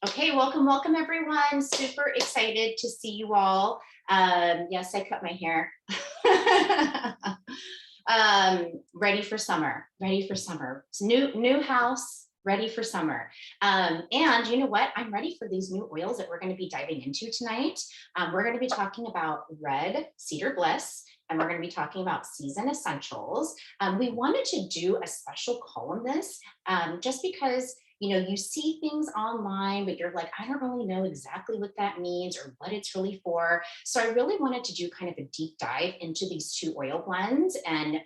Okay, welcome everyone. Super excited to see you all. Yes, I cut my hair. Ready for summer, ready for summer. It's new house, ready for summer. And you know what? I'm ready for these new oils that we're going to be diving into tonight. We're going to be talking about red cedar bliss. And we're going to be talking about season essentials. We wanted to do a special column this just because you see things online, but you're like, I don't really know exactly what that means or what it's really for. So I really wanted to do kind of a deep dive into these two oil blends and,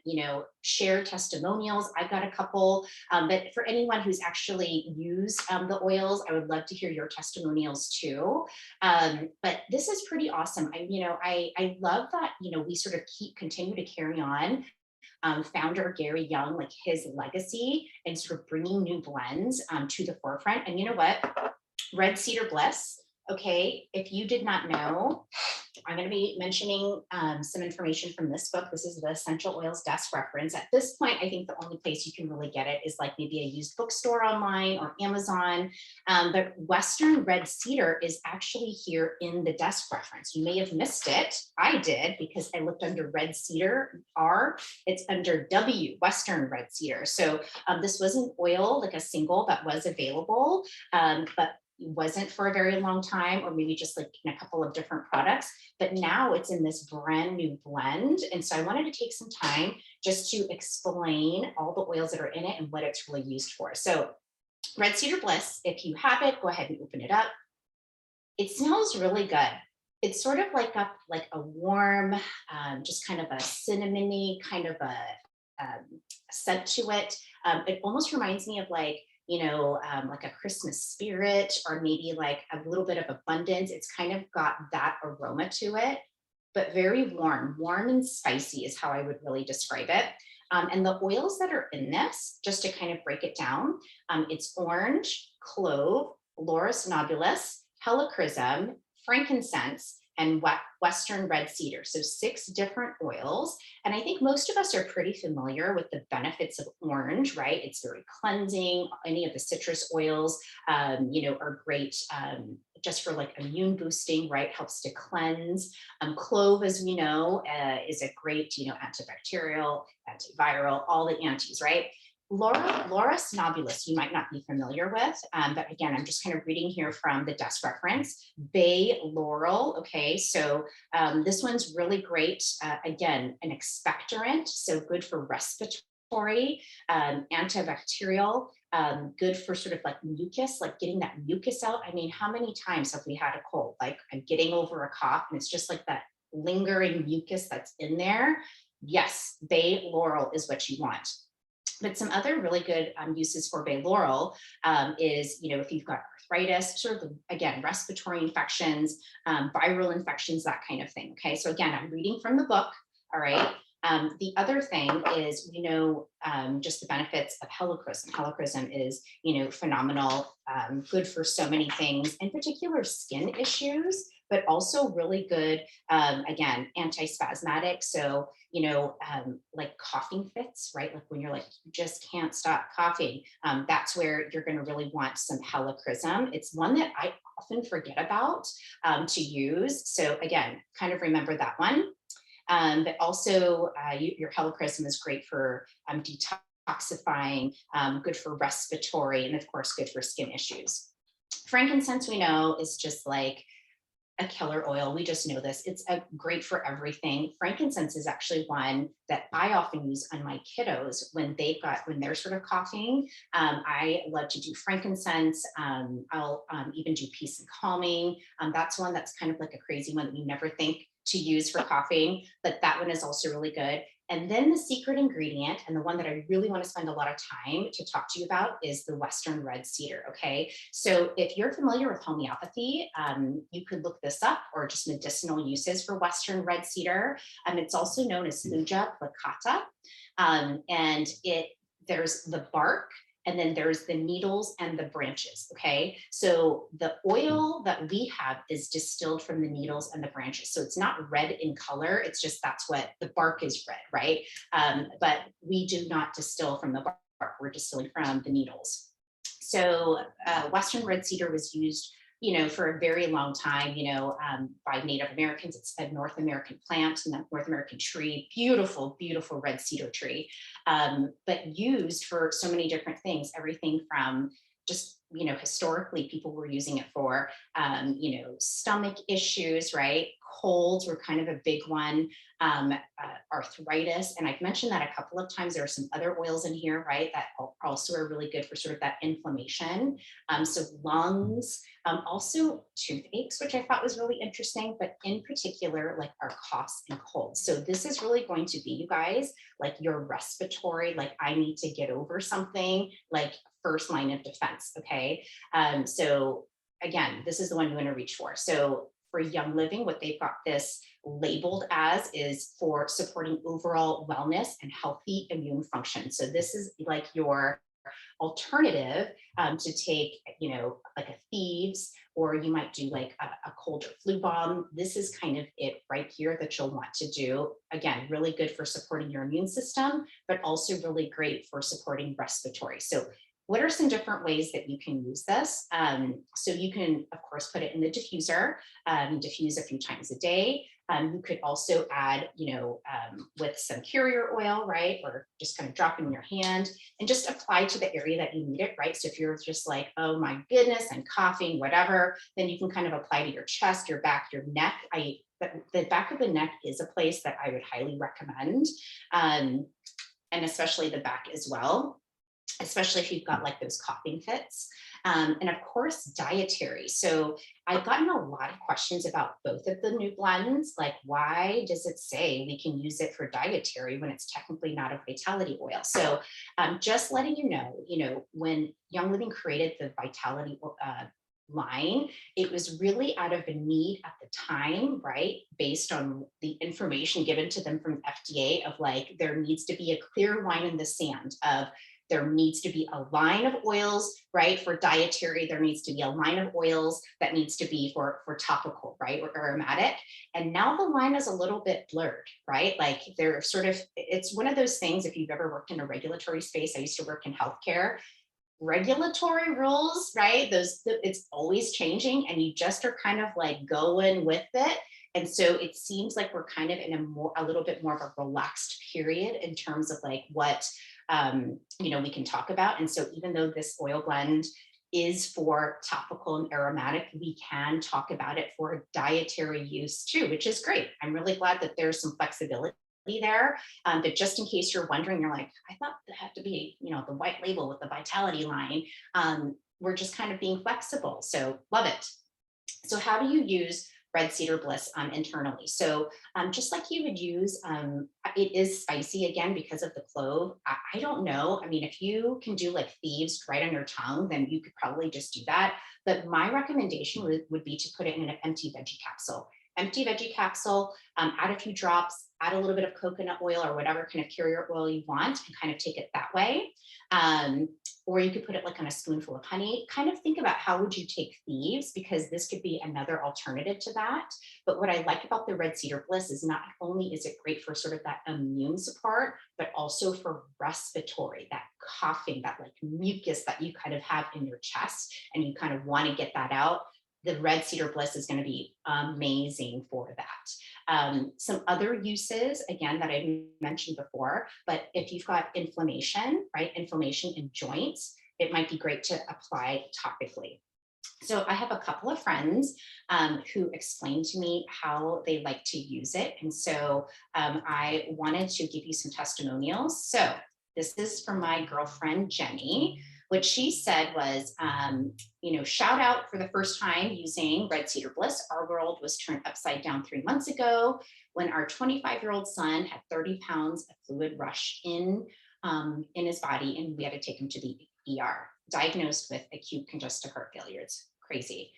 share testimonials. I've got a couple, but for anyone who's actually used the oils, I would love to hear your testimonials too. But this is pretty awesome. I love that, we sort of continue to carry on founder Gary Young, like his legacy and sort of bringing new blends to the forefront. And you know what? Red Cedar Bliss. Okay, if you did not know, I'm going to be mentioning some information from this book. This is the Essential Oils Desk Reference. At this point, I think the only place you can really get it is like maybe a used bookstore online or Amazon. But Western Red Cedar is actually here in the desk reference. You may have missed it. I did because I looked under Red Cedar R. It's under W, Western Red Cedar. So this was an oil, like a single that was available, but wasn't for a very long time, or maybe just like in a couple of different products, but now it's in this brand new blend. And so I wanted to take some time just to explain all the oils that are in it and what it's really used for. So Red Cedar Bliss, if you have it, go ahead and open it up. It smells really good. It's sort of like a warm, just kind of a cinnamony kind of a scent to it. It almost reminds me of like a Christmas spirit or maybe like a little bit of abundance. It's kind of got that aroma to it, but very warm and spicy is how I would really describe it. And the oils that are in this, just to kind of break it down, it's orange, clove, laurus nobulus, helichrysum, frankincense, and Western red cedar. So 6 different oils. And I think most of us are pretty familiar with the benefits of orange, right? It's very cleansing. Any of the citrus oils, are great just for like immune boosting, right? Helps to cleanse. Clove, as we know, is a great, antibacterial, antiviral, all the antis, right? Laurus nobulus, you might not be familiar with, but again, I'm just kind of reading here from the desk reference. Bay laurel, okay, so this one's really great. Again, an expectorant, so good for respiratory, antibacterial, good for sort of like mucus, like getting that mucus out. I mean, how many times have we had a cold? Like I'm getting over a cough and it's just like that lingering mucus that's in there. Yes, bay laurel is what you want. But some other really good uses for bay laurel is, if you've got arthritis, sort of, again, respiratory infections, viral infections, that kind of thing. Okay, so again, I'm reading from the book. All right. The other thing is, just the benefits of helichrysum. Helichrysum is, phenomenal, good for so many things, in particular skin issues, but also really good, again, antispasmodic. So, like coughing fits, right? Like when you're like, you just can't stop coughing. That's where you're going to really want some helichrysum. It's one that I often forget about to use. So again, kind of remember that one. But also your helichrysum is great for detoxifying, good for respiratory, and of course, good for skin issues. Frankincense, we know, is just like a killer oil. We just know this. It's great for everything. Frankincense is actually one that I often use on my kiddos when they're sort of coughing. I love to do frankincense. I'll even do peace and calming. That's one that's kind of like a crazy one that you never think to use for coughing, but that one is also really good. And then the secret ingredient, and the one that I really want to spend a lot of time to talk to you about, is the Western red cedar. Okay, so if you're familiar with homeopathy, you could look this up, or just medicinal uses for Western red cedar. It's also known as Thuja plicata, and there's the bark, and then there's the needles and the branches. Okay, so the oil that we have is distilled from the needles and the branches, so it's not red in color. It's just that's what the bark is, red, right? But we do not distill from the bark. We're distilling from the needles. So Western red cedar was used, for a very long time, by Native Americans. It's a North American plant and a North American tree, beautiful, beautiful red cedar tree, but used for so many different things, everything from just, historically people were using it for, stomach issues, right? Colds were kind of a big one, arthritis. And I've mentioned that a couple of times. There are some other oils in here, right, that also are really good for sort of that inflammation. So lungs, also toothaches, which I thought was really interesting, but in particular, like our coughs and colds. So this is really going to be, you guys, like your respiratory, like I need to get over something, like first line of defense. Okay. So again, this is the one you want to reach for. So for Young Living, what they've got this labeled as is for supporting overall wellness and healthy immune function. So this is like your alternative to take, like a Thieves, or you might do like a cold or flu bomb. This is kind of it right here that you'll want to do. Again, really good for supporting your immune system, but also really great for supporting respiratory. So what are some different ways that you can use this? So you can, of course, put it in the diffuser, diffuse a few times a day. You could also add, with some carrier oil, right? Or just kind of drop in your hand and just apply to the area that you need it, right? So if you're just like, oh my goodness, I'm coughing, whatever, then you can kind of apply to your chest, your back, your neck. The back of the neck is a place that I would highly recommend, and especially the back as well, especially if you've got like those coughing fits. And of course, dietary. So I've gotten a lot of questions about both of the new blends. Like, why does it say we can use it for dietary when it's technically not a vitality oil? So just letting you know, when Young Living created the vitality line, it was really out of a need at the time, right? Based on the information given to them from FDA of like, there needs to be a clear line in the sand of there needs to be a line of oils, right? For dietary, there needs to be a line of oils that needs to be for topical, right? Or aromatic. And now the line is a little bit blurred, right? Like they're sort of, it's one of those things, if you've ever worked in a regulatory space, I used to work in healthcare, regulatory rules, right? It's always changing and you just are kind of like going with it. And so it seems like we're kind of in a little bit more of a relaxed period in terms of like what, we can talk about. And so even though this oil blend is for topical and aromatic, we can talk about it for dietary use too, which is great. I'm really glad that there's some flexibility there. But just in case you're wondering, you're like, I thought it had to be, the white label with the vitality line. We're just kind of being flexible. So love it. So how do you use Red Cedar Bliss internally? So just like you would use, it is spicy again because of the clove. I don't know. I mean, if you can do like Thieves right on your tongue, then you could probably just do that. But my recommendation would be to put it in an empty veggie capsule. Empty veggie capsule, add a few drops, add a little bit of coconut oil or whatever kind of carrier oil you want and kind of take it that way. Or you could put it like on a spoonful of honey. Kind of think about how would you take Thieves, because this could be another alternative to that. But what I like about the Red Cedar Bliss is not only is it great for sort of that immune support, but also for respiratory, that coughing, that like mucus that you kind of have in your chest and you kind of want to get that out. The Red Cedar Bliss is going to be amazing for that. Some other uses, again, that I mentioned before, but if you've got inflammation, right, inflammation in joints, it might be great to apply topically. So I have a couple of friends who explained to me how they like to use it. And so I wanted to give you some testimonials. So this is from my girlfriend, Jenny. What she said was, shout out for the first time using Red Cedar Bliss. Our world was turned upside down 3 months ago when our 25-year-old son had 30 pounds of fluid rush in his body, and we had to take him to the ER, diagnosed with acute congestive heart failure. It's crazy.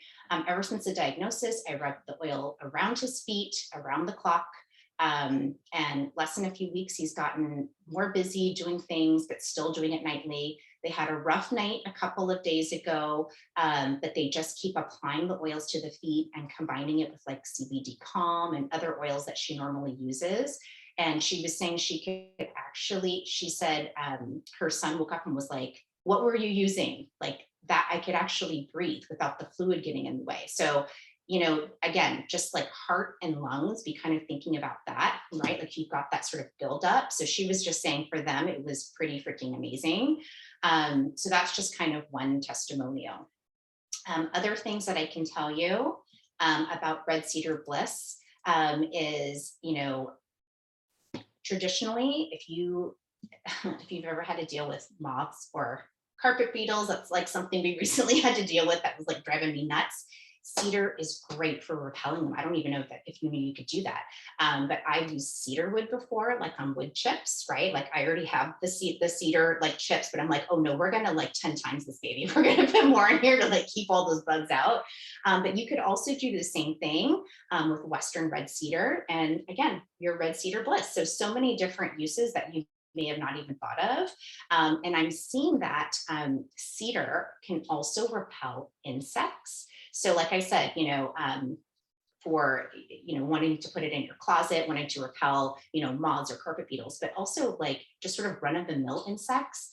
Ever since the diagnosis, I rubbed the oil around his feet, around the clock. And less than a few weeks, he's gotten more busy doing things, but still doing it nightly. They had a rough night a couple of days ago, but they just keep applying the oils to the feet and combining it with like CBD Calm and other oils that she normally uses. And she was saying she could actually, she said her son woke up and was like, what were you using? Like, that I could actually breathe without the fluid getting in the way. So, you know, again, just like heart and lungs, be kind of thinking about that, right? Like you've got that sort of buildup. So she was just saying for them, it was pretty freaking amazing. So that's just kind of one testimonial. Other things that I can tell you about red cedar bliss is, you know, traditionally, if you if you've ever had to deal with moths or carpet beetles, that's like something we recently had to deal with that was like driving me nuts. Cedar is great for repelling them. I don't even know if you knew you could do that. But I've used cedar wood before, like on wood chips, right? Like I already have the cedar like chips, but I'm like, oh no, we're gonna like 10 times this baby. We're gonna put more in here to like keep all those bugs out. But you could also do the same thing with Western red cedar. And again, your red cedar bliss. So many different uses that you may have not even thought of. And I'm seeing that cedar can also repel insects. So like I said, you know, for, you know, wanting to put it in your closet, wanting to repel, you know, moths or carpet beetles, but also like just sort of run of the mill insects,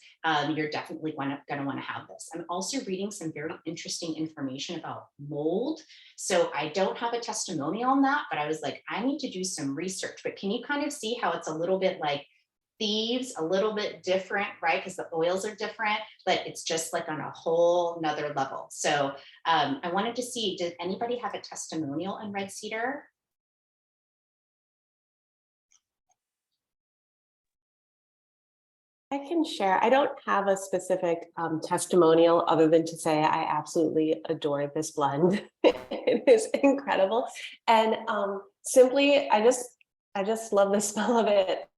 you're definitely going to want to have this. I'm also reading some very interesting information about mold. So I don't have a testimonial on that, but I was like, I need to do some research. But can you kind of see how it's a little bit like thieves, a little bit different, right? Because the oils are different, but it's just like on a whole nother level. So I wanted to see, did anybody have a testimonial on red cedar? I can share. I don't have a specific testimonial other than to say I absolutely adore this blend. It is incredible, and simply, I just love the smell of it.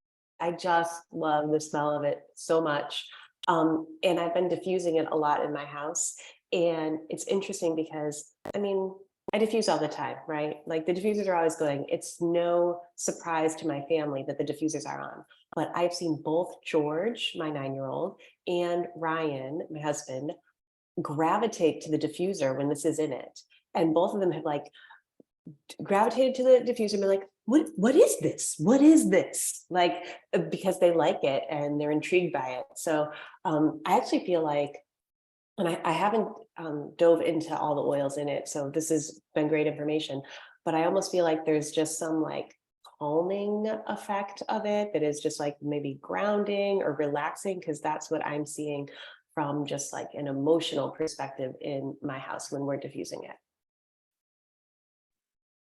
I just love the smell of it so much, and I've been diffusing it a lot in my house, and it's interesting because I mean. I diffuse all the time, right? Like the diffusers are always going. It's no surprise to my family that the diffusers are on, but I've seen both George, my 9-year-old, and Ryan, my husband, gravitate to the diffuser when this is in it. And both of them have like gravitated to the diffuser and been like, what is this? What is this? Like, because they like it and they're intrigued by it. So I actually feel like, and I haven't dove into all the oils in it, so this has been great information, but I almost feel like there's just some like calming effect of it that is just like maybe grounding or relaxing, because that's what I'm seeing from just like an emotional perspective in my house when we're diffusing it.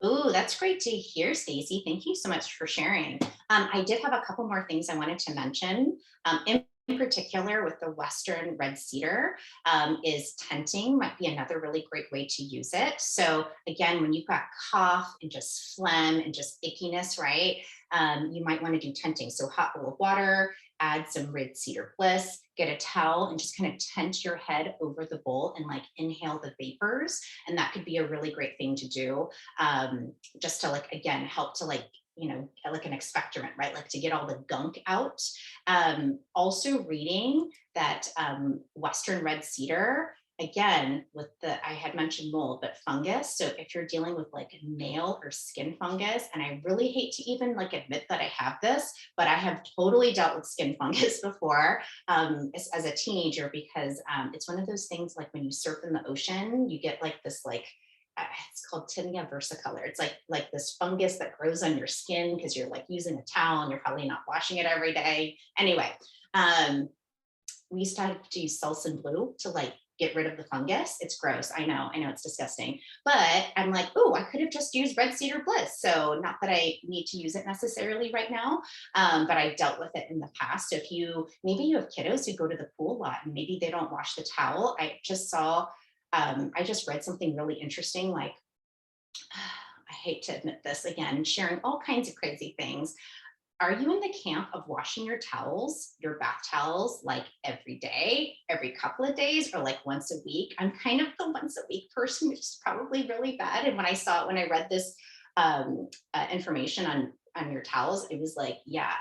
Ooh, that's great to hear, Stacey. Thank you so much for sharing. I did have a couple more things I wanted to mention. In particular, with the Western red cedar, is tenting might be another really great way to use it. So again, when you've got cough and just phlegm and just ickiness, right? You might want to do tenting. So hot bowl of water, add some red cedar bliss, get a towel and just kind of tent your head over the bowl and like inhale the vapors. And that could be a really great thing to do, just to like, again, help to like, you know, like an expectorant, right? Like to get all the gunk out. Also reading that Western red cedar, again, with the, I had mentioned mold, but fungus. So if you're dealing with like nail or skin fungus, and I really hate to even like admit that I have this, but I have totally dealt with skin fungus before as a teenager, because it's one of those things like when you surf in the ocean, you get like this like, it's called tinea versicolor. It's like this fungus that grows on your skin because you're like using a towel and you're probably not washing it every day. Anyway, we used to have to use Selsun Blue to like get rid of the fungus. It's gross. I know it's disgusting. But I'm like, oh, I could have just used Red Cedar Bliss. So not that I need to use it necessarily right now, but I dealt with it in the past. So if you, maybe you have kiddos who go to the pool a lot and maybe they don't wash the towel. I just read something really interesting, like, I hate to admit this again, sharing all kinds of crazy things. Are you in the camp of washing your towels, your bath towels, like every day, every couple of days, or like once a week? I'm kind of the once a week person, which is probably really bad. And when I saw it, when I read this information on your towels, it was like, yeah,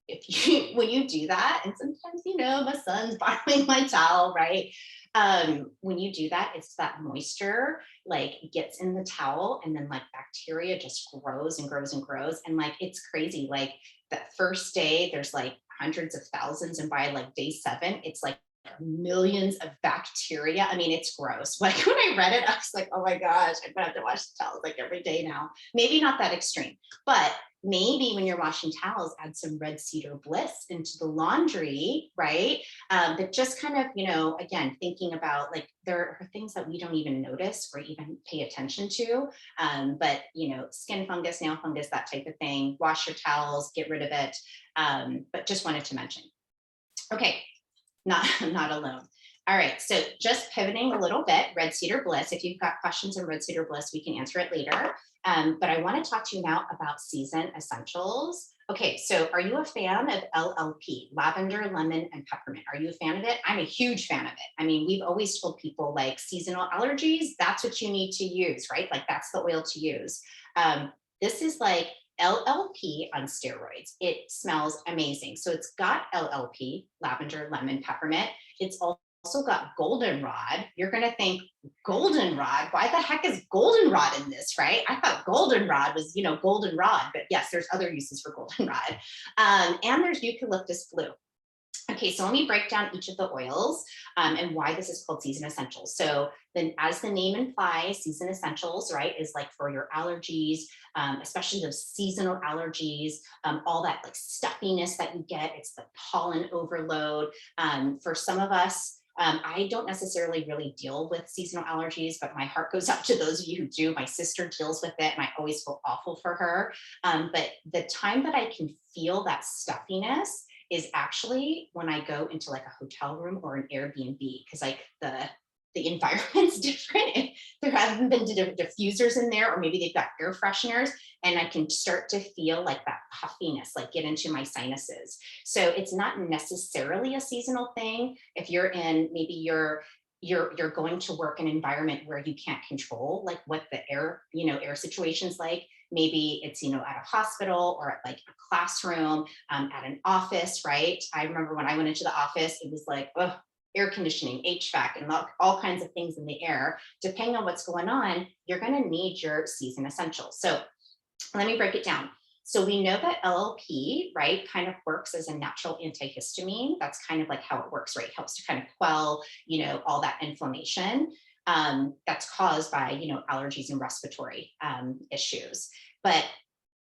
if you when you do that, and sometimes my son's borrowing my towel, right? When you do that, it's that moisture like gets in the towel, and then like bacteria just grows and grows and grows, and like it's crazy. Like that first day, there's like hundreds of thousands, and by like day 7, it's like millions of bacteria. I mean, it's gross. Like when I read it, I was like, oh my gosh, I'm gonna have to wash the towels like every day now. Maybe not that extreme, but maybe when you're washing towels, add some red cedar bliss into the laundry, right? But just kind of, again, thinking about like there are things that we don't even notice or even pay attention to. But skin fungus, nail fungus, that type of thing. Wash your towels, get rid of it. But just wanted to mention. Okay, not alone. All right, so just pivoting a little bit, Red Cedar Bliss. If you've got questions on Red Cedar Bliss, we can answer it later. But I want to talk to you now about season essentials. Okay, so are you a fan of LLP, lavender, lemon, and peppermint? Are you a fan of it? I'm a huge fan of it. I mean, we've always told people like seasonal allergies, that's what you need to use, right? Like that's the oil to use. This is like LLP on steroids. It smells amazing. So it's got LLP, lavender, lemon, peppermint. It's also got goldenrod. You're going to think goldenrod. Why the heck is goldenrod in this, right? I thought goldenrod was, goldenrod, but yes, there's other uses for goldenrod. And there's eucalyptus blue. Okay, so let me break down each of the oils and why this is called season essentials. So then as the name implies, season essentials, right, is like for your allergies, especially those seasonal allergies, all that like stuffiness that you get, it's the pollen overload. For some of us, I don't necessarily really deal with seasonal allergies, but my heart goes out to those of you who do. My sister deals with it and I always feel awful for her. But the time that I can feel that stuffiness is actually when I go into like a hotel room or an Airbnb, because like the environment's different. There haven't been diffusers in there, or maybe they've got air fresheners, and I can start to feel like that puffiness, like get into my sinuses. So it's not necessarily a seasonal thing. If you're in, maybe you're going to work in an environment where you can't control like what the air situation's like. Maybe it's, at a hospital or at like a classroom, at an office, right? I remember when I went into the office, it was like, oh, air conditioning, HVAC, and all kinds of things in the air. Depending on what's going on, you're going to need your season essentials. So let me break it down. So we know that LLP, right, kind of works as a natural antihistamine. That's kind of like how it works, right? It helps to kind of quell, all that inflammation that's caused by, allergies and respiratory issues. But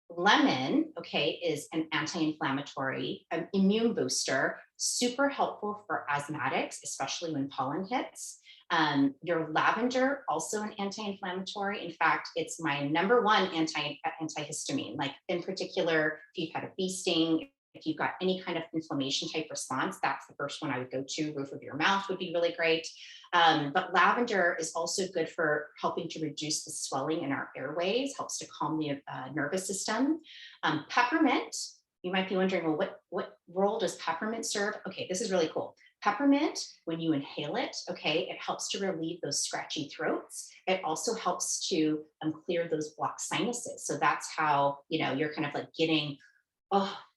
lemon, okay, is an anti-inflammatory, immune booster, super helpful for asthmatics, especially when pollen hits. Your lavender, also an anti-inflammatory. In fact, it's my number one antihistamine. Like in particular, if you've had a bee sting, if you've got any kind of inflammation type response, that's the first one I would go to. Roof of your mouth would be really great. But lavender is also good for helping to reduce the swelling in our airways, helps to calm the nervous system. Peppermint, you might be wondering, well, what role does peppermint serve? Okay, this is really cool. Peppermint, when you inhale it, okay, it helps to relieve those scratchy throats. It also helps to clear those blocked sinuses. So that's how, you're kind of like getting,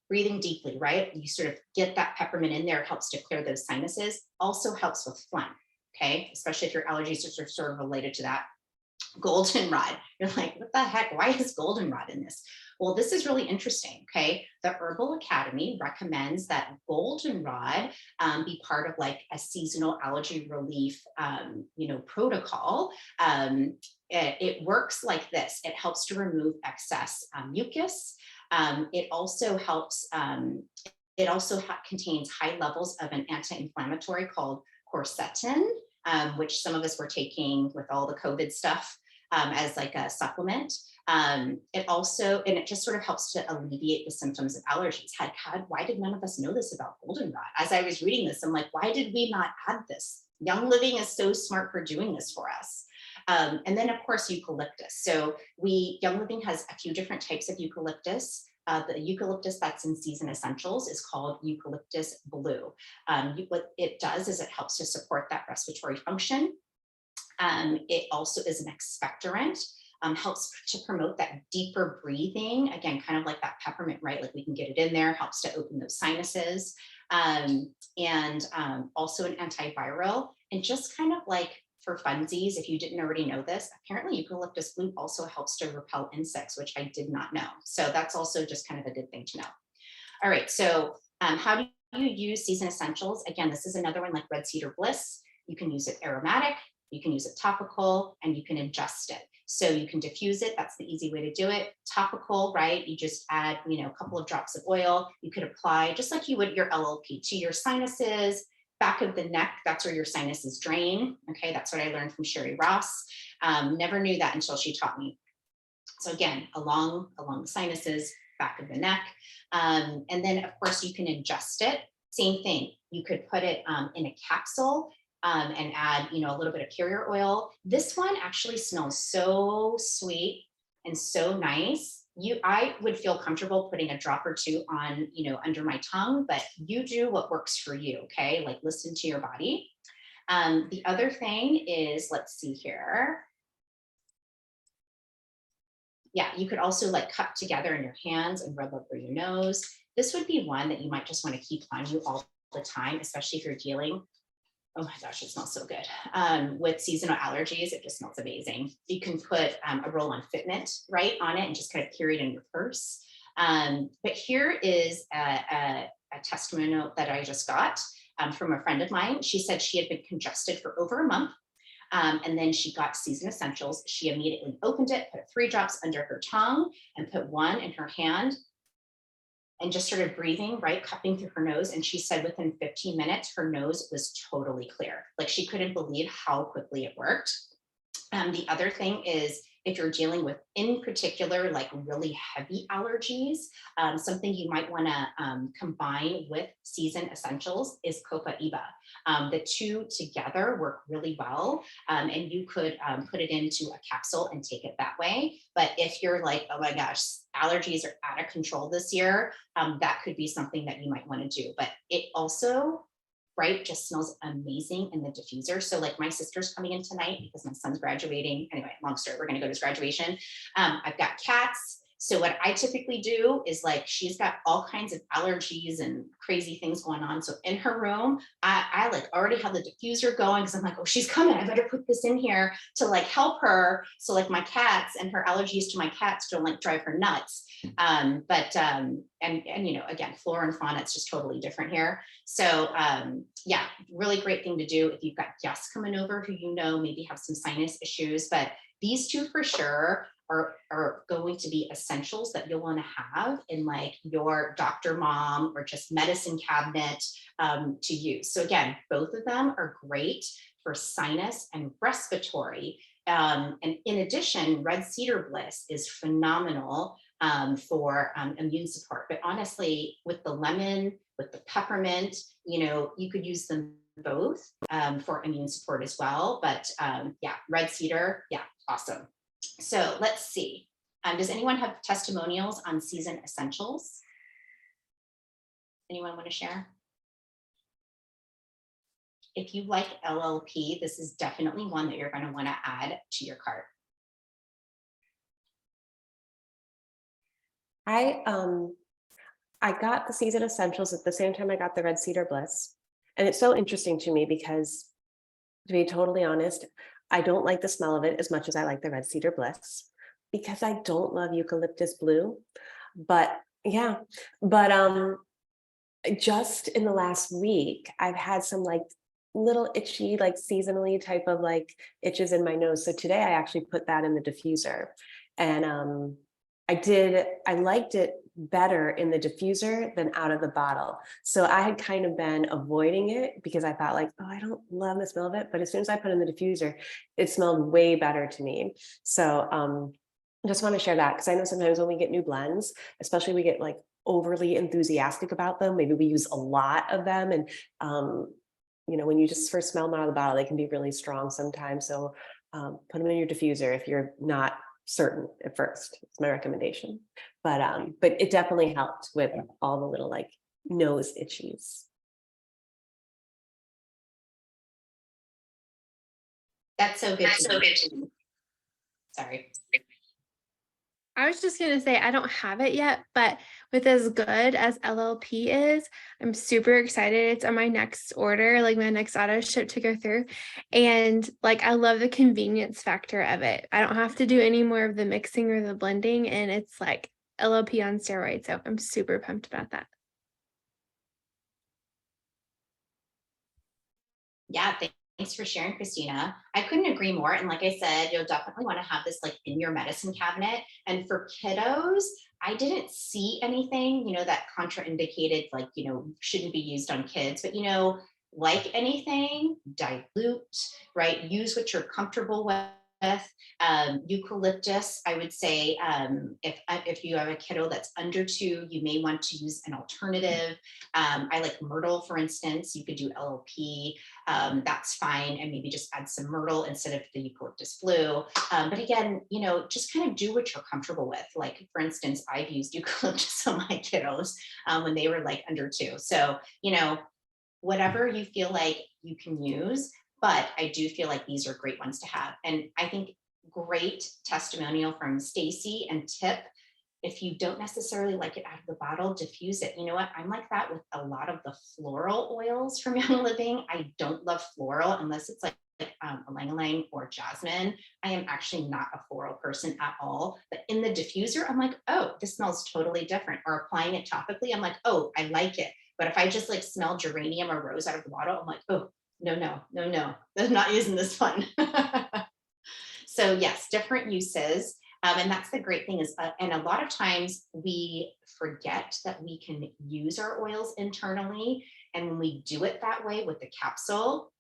breathing deeply, right? You sort of get that peppermint in there, it helps to clear those sinuses, also helps with phlegm, okay? Especially if your allergies are sort of related to that. Goldenrod, you're like, what the heck? Why is goldenrod in this? Well, this is really interesting, okay? The Herbal Academy recommends that goldenrod be part of like a seasonal allergy relief, protocol. It works like this. It helps to remove excess mucus. It also helps, contains high levels of an anti-inflammatory called quercetin, which some of us were taking with all the COVID stuff as like a supplement. It just sort of helps to alleviate the symptoms of allergies. Why did none of us know this about goldenrod? As I was reading this, I'm like, why did we not add this? Young Living is so smart for doing this for us. And then of course, eucalyptus. So Young Living has a few different types of eucalyptus. The eucalyptus that's in season essentials is called eucalyptus blue. What it does is it helps to support that respiratory function. It also is an expectorant, helps to promote that deeper breathing. Again, kind of like that peppermint, right? Like we can get it in there, helps to open those sinuses. And also an antiviral. And just kind of like for funsies, if you didn't already know this, apparently eucalyptus blue also helps to repel insects, which I did not know. So that's also just kind of a good thing to know. All right, so how do you use Season Essentials, again, this is another one like Red Cedar Bliss. You can use it aromatic, you can use it topical, and you can ingest it. So you can diffuse it. That's the easy way to do it. Topical, right? You just add, a couple of drops of oil. You could apply just like you would your LLP to your sinuses, back of the neck. That's where your sinuses drain. Okay, that's what I learned from Sherry Ross. Never knew that until she taught me. So again, along the sinuses, back of the neck. And then of course you can ingest it. Same thing. You could put it in a capsule and add, a little bit of carrier oil. This one actually smells so sweet and so nice. I would feel comfortable putting a drop or two on, under my tongue, but you do what works for you. Okay. Like listen to your body. The other thing is, let's see here. Yeah, you could also like cup together in your hands and rub over your nose. This would be one that you might just want to keep on you all the time, especially if you're dealing, oh my gosh, it smells so good. With seasonal allergies, it just smells amazing. You can put a roll-on Fitment right on it and just kind of carry it in your purse. But here is a testimonial that I just got from a friend of mine. She said she had been congested for over a month. And then she got Season Essentials. She immediately opened it, put 3 drops under her tongue and put 1 in her hand and just started breathing, right, cupping through her nose. And she said within 15 minutes, her nose was totally clear. Like she couldn't believe how quickly it worked. The other thing is if you're dealing with, in particular, like really heavy allergies, something you might want to combine with Season Essentials is Copaiba. The two together work really well, and you could put it into a capsule and take it that way. But if you're like, oh my gosh, allergies are out of control this year, that could be something that you might want to do. But it also, right, just smells amazing in the diffuser. So like my sister's coming in tonight because my son's graduating. Anyway, long story, we're going to go to his graduation. I've got cats. So what I typically do is like, she's got all kinds of allergies and crazy things going on. So in her room, I like already have the diffuser going because I'm like, oh, she's coming. I better put this in here to like help her. So like my cats and her allergies to my cats don't like drive her nuts. And again, flora and fauna, it's just totally different here. So yeah, really great thing to do if you've got guests coming over who maybe have some sinus issues. But these two for sure are going to be essentials that you'll want to have in like your doctor mom or just medicine cabinet to use. So again, both of them are great for sinus and respiratory. And in addition, Red Cedar Bliss is phenomenal for immune support. But honestly, with the lemon, with the peppermint, you could use them both for immune support as well. But yeah, Red Cedar, yeah, awesome. So let's see. Does anyone have testimonials on Season Essentials? Anyone want to share? If you like LLP, this is definitely one that you're going to want to add to your cart. I got the Season Essentials at the same time I got the Red Cedar Bliss. And it's so interesting to me because, to be totally honest, I don't like the smell of it as much as I like the Red Cedar Bliss because I don't love eucalyptus blue. But yeah, just in the last week, I've had some like little itchy, like seasonally type of like itches in my nose. So today I actually put that in the diffuser, and I liked it better in the diffuser than out of the bottle. So I had kind of been avoiding it because I thought like, oh, I don't love the smell of it. But as soon as I put it in the diffuser, it smelled way better to me. So just want to share that because I know sometimes when we get new blends, especially we get like overly enthusiastic about them. Maybe we use a lot of them. And, when you just first smell them out of the bottle, they can be really strong sometimes. So put them in your diffuser if you're not certain at first. It's my recommendation. But it definitely helped with all the little like nose itchies. That's so good. Sorry. I was just going to say, I don't have it yet, but with as good as LLP is, I'm super excited. It's on my next order, like my next auto ship to go through. And like, I love the convenience factor of it. I don't have to do any more of the mixing or the blending. And it's like LLP on steroids. So I'm super pumped about that. Yeah, thanks for sharing, Christina. I couldn't agree more. And like I said, you'll definitely want to have this like in your medicine cabinet. And for kiddos, I didn't see anything, that contraindicated, like, shouldn't be used on kids. But, like anything, dilute, right? Use what you're comfortable with. Eucalyptus, I would say, if you have a kiddo that's under 2, you may want to use an alternative. I like myrtle, for instance. You could do LLP. That's fine, and maybe just add some myrtle instead of the eucalyptus blue. But again, just kind of do what you're comfortable with. Like, for instance, I've used eucalyptus on my kiddos when they were like under 2. So, whatever you feel like you can use. But I do feel like these are great ones to have. And I think great testimonial from Stacy and Tip. If you don't necessarily like it out of the bottle, diffuse it. You know what? I'm like that with a lot of the floral oils from Young Living. I don't love floral unless it's like ylang-ylang or jasmine. I am actually not a floral person at all. But in the diffuser, I'm like, oh, this smells totally different. Or applying it topically, I'm like, oh, I like it. But if I just like smell geranium or rose out of the bottle, I'm like, oh, no, I'm not using this one. So yes, different uses. And that's the great thing is, and a lot of times we forget that we can use our oils internally. And when we do it that way with the capsule,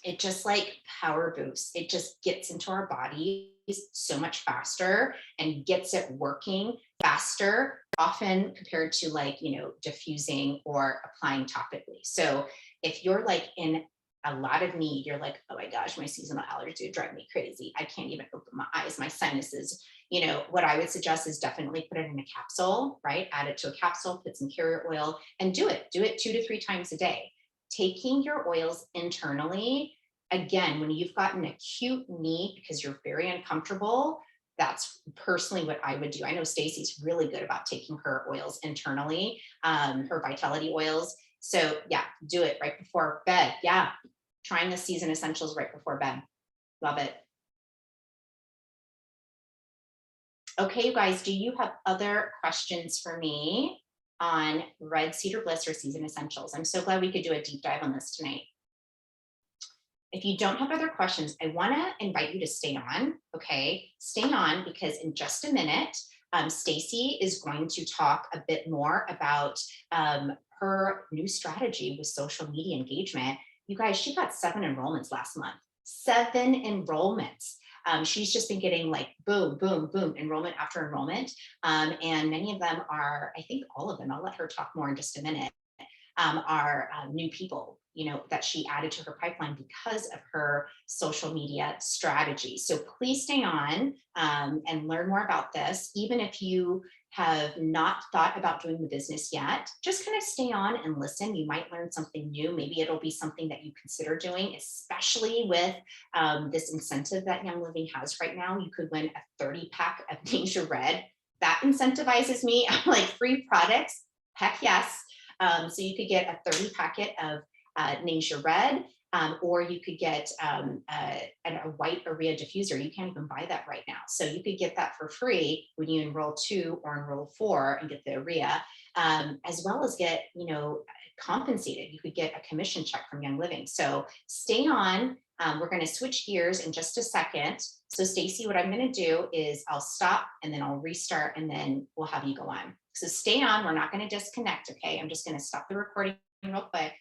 it just like power boosts. It just gets into our bodies so much faster and gets it working faster, often compared to like, diffusing or applying topically. So if you're like in a lot of need, you're like, oh my gosh, my seasonal allergies drive me crazy. I can't even open my eyes, my sinuses. What I would suggest is definitely put it in a capsule, right? Add it to a capsule, put some carrier oil and do it 2 to 3 times a day. Taking your oils internally, again, when you've got an acute need because you're very uncomfortable, that's personally what I would do. I know Stacy's really good about taking her oils internally, her vitality oils. So yeah, do it right before bed. Yeah, trying the season essentials right before bed. Love it. Okay, you guys, do you have other questions for me on Red Cedar Bliss or season essentials? I'm so glad we could do a deep dive on this tonight. If you don't have other questions, I want to invite you to stay on. Okay, stay on because in just a minute, Stacy is going to talk a bit more about her new strategy with social media engagement. You guys, she got 7 enrollments last month. 7 enrollments. She's just been getting like boom, boom, boom, enrollment after enrollment. And many of them are, I think all of them, I'll let her talk more in just a minute, are new people, that she added to her pipeline because of her social media strategy. So please stay on and learn more about this. Even if you have not thought about doing the business yet, just kind of stay on and listen. You might learn something new. Maybe it'll be something that you consider doing, especially with this incentive that Young Living has right now. You could win a 30-pack of Nature Red. That incentivizes me. I'm like, free products, heck yes. So you could get a 30 packet of Nature Red, or you could get a white urea diffuser. You can't even buy that right now. So you could get that for free when you enroll 2 or enroll 4 and get the urea, as well as get, compensated. You could get a commission check from Young Living. So stay on. We're going to switch gears in just a second. So Stacy, what I'm going to do is I'll stop and then I'll restart and then we'll have you go on. So stay on. We're not going to disconnect. Okay. I'm just going to stop the recording real quick.